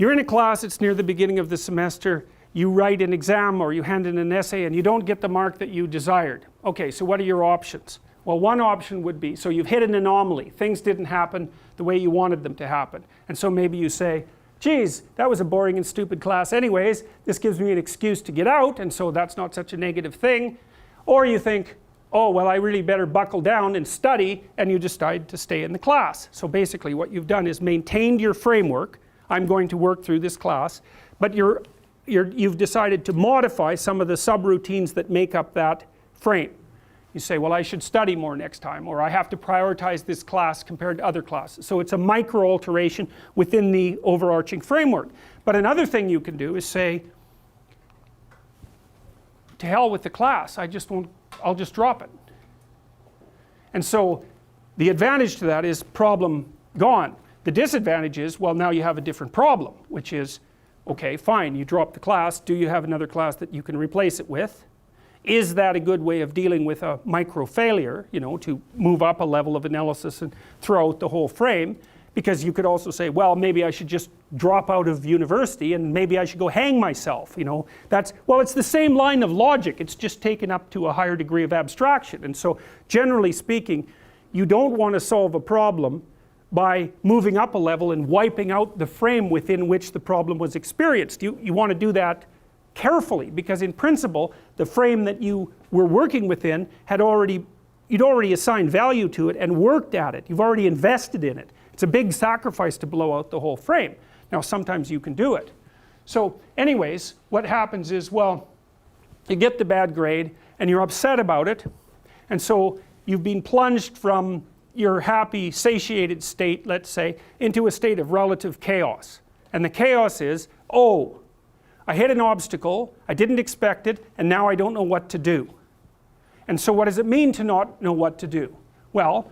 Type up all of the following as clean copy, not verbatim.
You're in a class, it's near the beginning of the semester, you write an exam or you hand in an essay and you don't get the mark that you desired. Okay, so what are your options? Well, one option would be, so you've hit an anomaly, things didn't happen the way you wanted them to happen, and so maybe you say, geez, that was a boring and stupid class anyways, this gives me an excuse to get out, and so that's not such a negative thing. Or you think, oh well, I really better buckle down and study, and you decide to stay in the class. So basically what you've done is maintained your framework, I'm going to work through this class, but you've decided to modify some of the subroutines that make up that frame. You say, well, I should study more next time, or I have to prioritize this class compared to other classes. So it's a micro alteration within the overarching framework. But another thing you can do is say, to hell with the class, I'll just drop it. And so the advantage to that is problem gone. The disadvantage is, well, now you have a different problem, which is, okay, fine, you drop the class, do you have another class that you can replace it with? Is that a good way of dealing with a micro failure, you know, to move up a level of analysis and throw out the whole frame? Because you could also say, well, maybe I should just drop out of university and maybe I should go hang myself, you know. Well, it's the same line of logic, it's just taken up to a higher degree of abstraction. And so, generally speaking, you don't want to solve a problem by moving up a level and wiping out the frame within which the problem was experienced. You want to do that carefully, because in principle the frame that you were working within you'd already assigned value to it and worked at it. You've already invested in it. It's a big sacrifice to blow out the whole frame. Now sometimes you can do it. So anyways, what happens is, well, you get the bad grade and you're upset about it, and so you've been plunged from your happy, satiated state, let's say, into a state of relative chaos. And the chaos is, oh, I hit an obstacle, I didn't expect it, and now I don't know what to do. And so what does it mean to not know what to do? Well,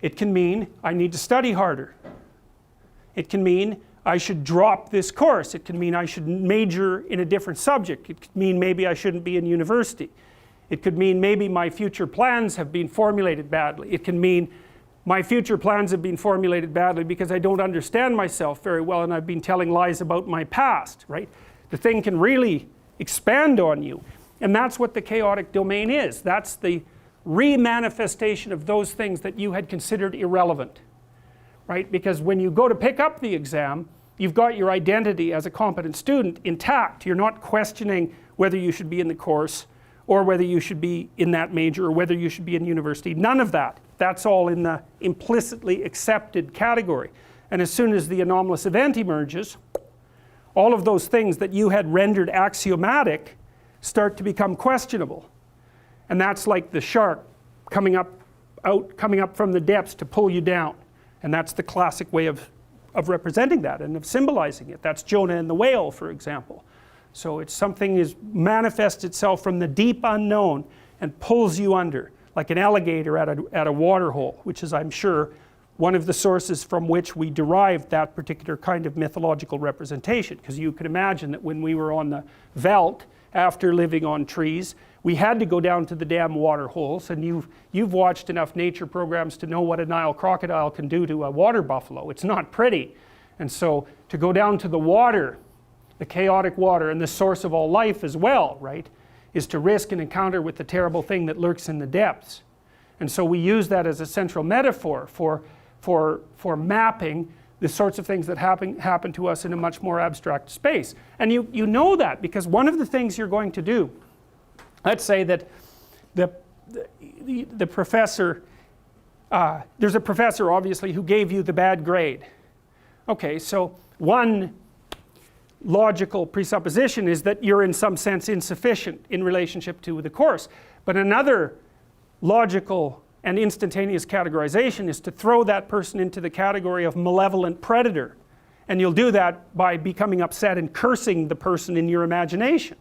it can mean I need to study harder. It can mean I should drop this course. It can mean I should major in a different subject. It could mean maybe I shouldn't be in university. It could mean maybe my future plans have been formulated badly. It can mean my future plans have been formulated badly because I don't understand myself very well and I've been telling lies about my past, right? The thing can really expand on you. And that's what the chaotic domain is. That's the remanifestation of those things that you had considered irrelevant, right? Because when you go to pick up the exam, you've got your identity as a competent student intact. You're not questioning whether you should be in the course or whether you should be in that major or whether you should be in university. None of that. That's all in the implicitly accepted category. And as soon as the anomalous event emerges, all of those things that you had rendered axiomatic start to become questionable. And that's like the shark coming up from the depths to pull you down. And that's the classic way of representing that and of symbolizing it. That's Jonah and the whale, for example. So it's something is manifests itself from the deep unknown and pulls you under, like an alligator at a water hole, which is, I'm sure, one of the sources from which we derived that particular kind of mythological representation. Because you could imagine that when we were on the veldt, after living on trees, we had to go down to the damn water holes, and you've watched enough nature programs to know what a Nile crocodile can do to a water buffalo. It's not pretty. And so to go down to the water, the chaotic water, and the source of all life as well, right, is to risk an encounter with the terrible thing that lurks in the depths. And so we use that as a central metaphor for mapping the sorts of things that happen to us in a much more abstract space. And you know that because one of the things you're going to do, let's say that the professor, there's a professor obviously who gave you the bad grade. Okay, so one logical presupposition is that you're in some sense insufficient in relationship to the course. But another logical and instantaneous categorization is to throw that person into the category of malevolent predator. And you'll do that by becoming upset and cursing the person in your imagination.